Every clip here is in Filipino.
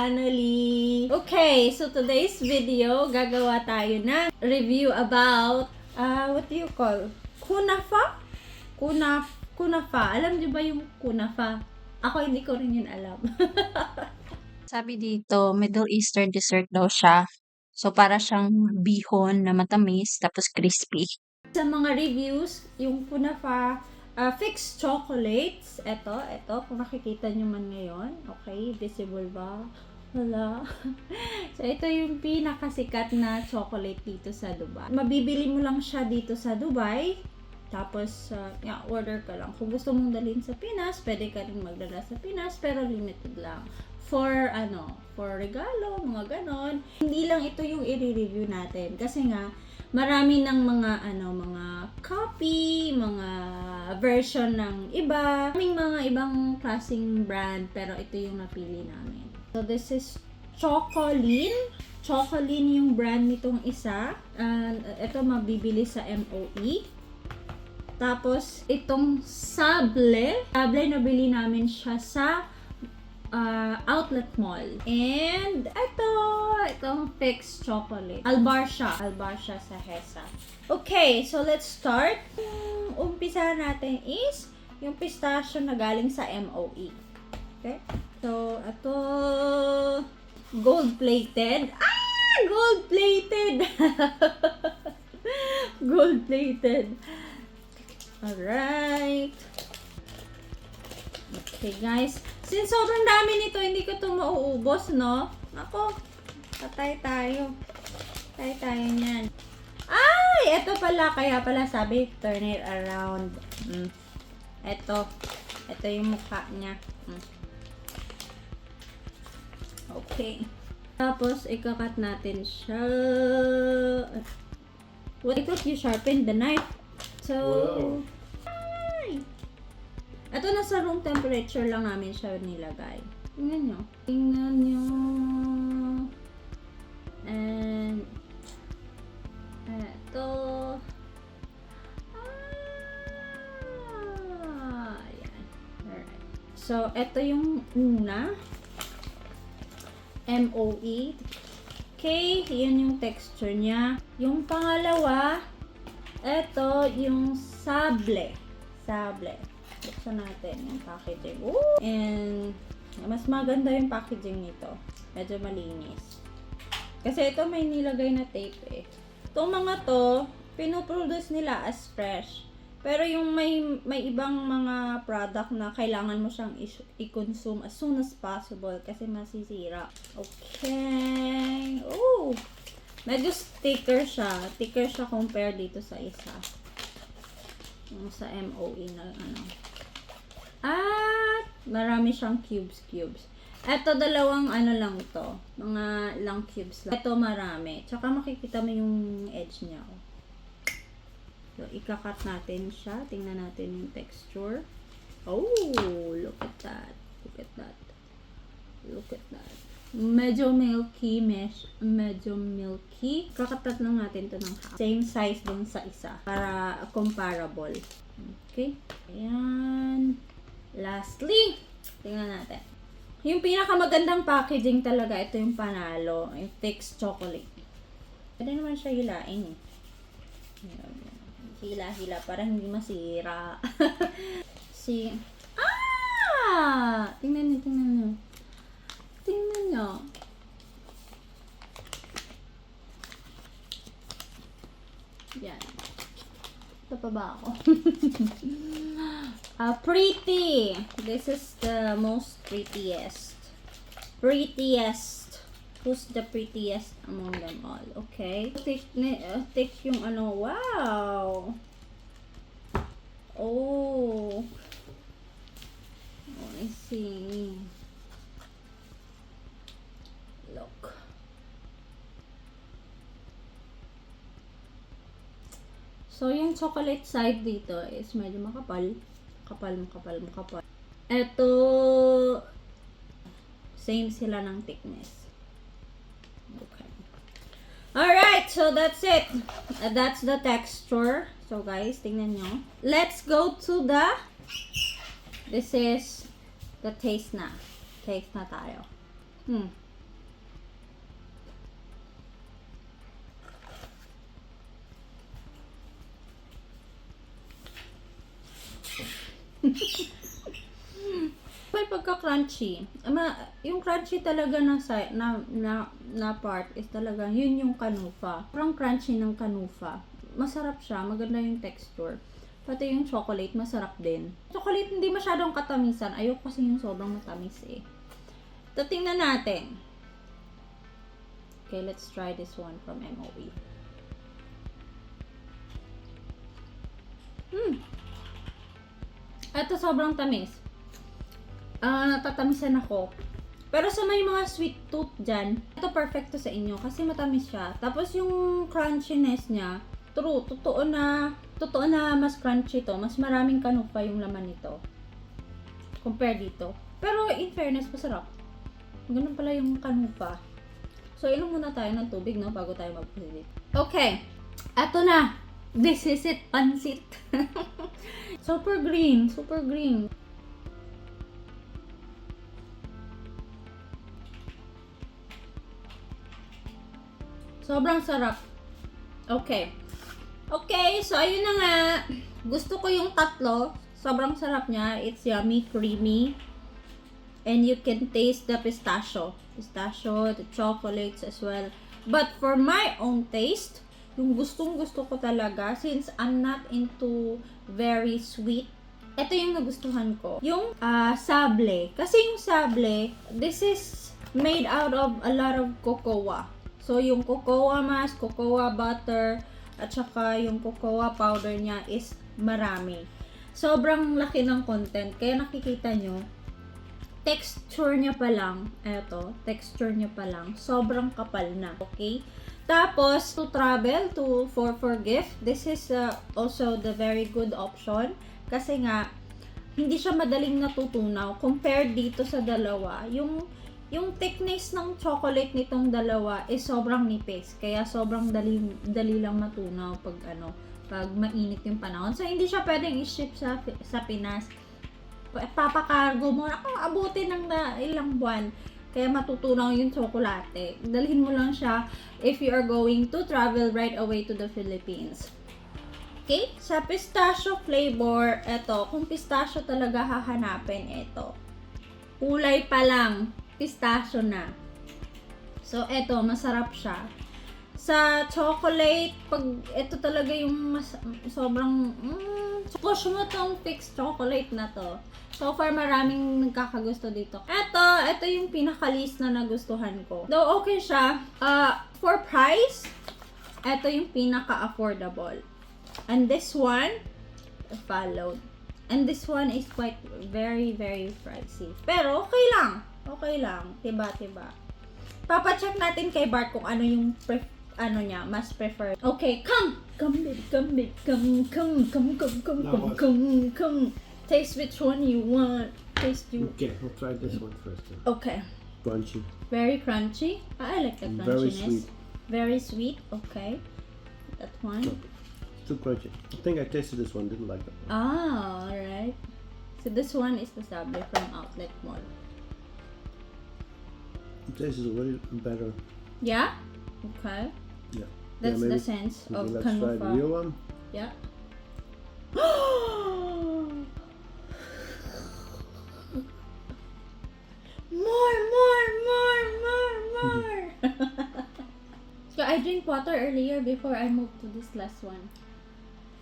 finally! Okay, so today's video, gagawa tayo ng review about, what do you call? Kunafa? Kunafa. Alam niyo ba yung kunafa? Ako hindi ko rin yun alam. Sabi dito, Middle Eastern dessert daw siya. So, para siyang bihon na matamis, tapos crispy. Sa mga reviews, yung kunafa, fixed chocolates, ito, kung nakikita nyo man ngayon, okay, visible ba? Wala. So, ito yung pinakasikat na chocolate dito sa Dubai. Mabibili mo lang siya dito sa Dubai. Tapos, order ka lang. Kung gusto mong dalhin sa Pinas, pwede ka rin magdala sa Pinas, pero limited lang. For regalo, mga ganon. Hindi lang ito yung i-review natin. Kasi nga, marami ng mga copy, mga version ng iba. May mga ibang klaseng brand, pero ito yung napili namin. So, this is Chocoline. Chocoline yung brand nitong isa. Ito mabibili sa MOE. Tapos, itong Sable. Sable, nabili namin siya sa outlet mall. And, itong fixed chocolate. Albar siya sa Hesa. Okay, so let's start. Umpisa natin is yung pistachio na galing sa MOE. Okay? So, ito gold-plated. Gold-plated! Gold-plated. Alright. Okay, guys. Since sobrang dami nito, hindi ko ito mauubos, no? Ako, patay tayo. Patay tayo niyan. Ay! Ito pala. Kaya pala sabi, turn it around. Ito yung mukha niya. Okay. Tapos, ikakat natin siya. What? I thought you sharpened the knife. So, wow. Ito nasa room temperature lang namin siya nilagay. Tingnan nyo. And, ito. Ayan. Alright. So, ito yung una. MOE. Okay, yan yung texture niya. Yung pangalawa, ito yung Sable. Buksan natin yung packaging. Ooh! And, mas maganda yung packaging nito. Medyo malinis. Kasi ito may nilagay na tape eh. Itong mga to, pinoproduce nila as fresh. Pero yung may ibang mga product na kailangan mo siyang i-consume as soon as possible kasi masisira. Okay. Ooh! Medyo thicker siya. Thicker siya compare dito sa isa. Yung sa MOE na At marami siyang cubes. Ito dalawang lang to. Mga lang cubes lang. Ito marami. Tsaka makikita mo yung edge niya. So, ikakat natin siya. Tingnan natin yung texture. Oh, look at that. Medyo milky. Kakatat lang natin to ng half. Same size din sa isa. Para comparable. Okay. Ayan. Lastly, tingnan natin. Yung pinakamagandang packaging talaga, ito yung panalo. Yung fixed chocolate. Pwede naman siya hilain eh. Hila para hindi masira. Tingnan nyo. Yan. Ito pa ba ako? Pretty. This is the most prettiest. Who's the prettiest among them all? Okay. Thick yung wow. Oh, I see. Look. So, yung chocolate side dito is medyo makapal. Makapal. Ito, same sila ng thickness. Okay. Alright, so that's it. That's the texture. So, guys, tingnan nyo. Let's go to this is the taste na. Taste na tayo. May pagka-crunchy. Yung crunchy talaga na part is talaga, yun yung kanufa. Parang crunchy ng kanufa. Masarap siya, maganda yung texture. Pati yung chocolate, masarap din. Chocolate, hindi masyadong katamisan. Ayoko kasi yung sobrang matamis eh. So, tingnan natin. Okay, let's try this one from MOE. Ito sobrang tamis. Natatamisan ako. Pero sa may mga sweet tooth dyan, ito perfect to sa inyo kasi matamis siya. Tapos yung crunchiness niya, true, totoo na mas crunchy to. Mas maraming kanupa yung laman nito. Compare dito. Pero in fairness, masarap. Ganun pala yung kanupa. So, inom muna tayo ng tubig, no? Bago tayo mag-proceed. Okay. Eto na. This is it. Pansit. Super green. Super green. Sobrang sarap. Okay. Okay, so ayun na nga. Gusto ko yung tatlo. Sobrang sarap niya. It's yummy, creamy. And you can taste the pistachio. Pistachio, the chocolates as well. But for my own taste, yung gustong-gusto ko talaga, since I'm not into very sweet, ito yung nagustuhan ko. Yung sable. Kasi yung sable, this is made out of a lot of cocoa. So, yung cocoa mass, cocoa butter, at saka yung cocoa powder niya is marami. Sobrang laki ng content. Kaya nakikita nyo, texture niya pa lang, eto, texture niya pa lang, sobrang kapal na. Okay? Tapos, to travel, for gift, this is also the very good option. Kasi nga, hindi siya madaling natutunaw. Compared dito sa dalawa, yung thickness ng chocolate nitong dalawa is sobrang nipis. Kaya sobrang dali lang matunaw pag mainit yung panahon. So, hindi siya pwedeng i-ship sa Pinas. Papakargo mo, abutin ng ilang buwan. Kaya matutunaw yung tsokolate. Dalhin mo lang siya if you are going to travel right away to the Philippines. Okay? Sa pistachio flavor, eto, kung pistachio talaga hahanapin, eto. Kulay pa lang, pistachio na. So, eto, masarap siya. Sa chocolate, pag ito talaga yung sobrang, push mo tong fixed chocolate na to. So far, maraming nagkakagusto dito. Ito yung pinaka-least na nagustuhan ko. Though okay siya, for price, ito yung pinaka-affordable. And this one, followed. And this one is quite very, very pricey. Pero okay lang. Okay lang. Tiba-tiba. Papacheck natin kay Bart kung ano yung niya, mas preferred. Okay, come, baby, come. Taste which one you want. Taste you. Okay, I'll try this one first. Then. Okay. Crunchy. Very crunchy. I like the Very crunchiness. sweet. Very sweet. Okay. That one. No, too crunchy. I think I tasted this one. Didn't like that one. Ah, alright. So this one is the Sable from Outlet Mall. It tastes a little better. Yeah? Okay. Yeah. That's maybe- the sense of Let's try the kanufa. real one. Yeah. More. So I drink water earlier before I moved to this last one.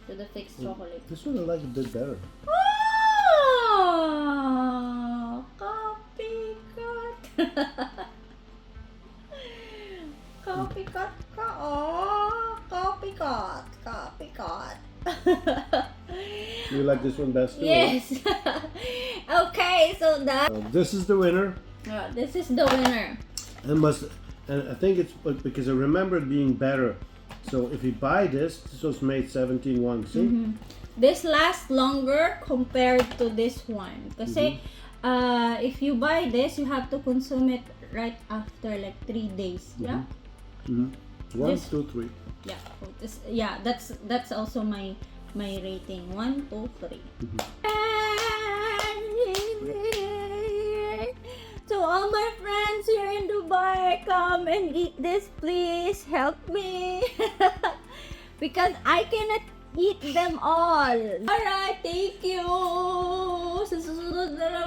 To the fixed chocolate. This one I like a bit better. Oh, copycat. Copycat ka, oh. Copycat. You like this one best too? Yes. Okay, so that. This is the winner. This is the winner. And I think it's because I remember it being better. So if you buy this was made 17-1. See? This lasts longer compared to this one. Kasi if you buy this, you have to consume it right after like 3 days. Yeah? Mm-hmm. 1, This- 2, 3. Yeah. That's also my rating. 1, 2, 3. To all my friends here in Dubai, come and eat this, please. Help me. Because I cannot eat them all. Alright, thank you. Sa susunod na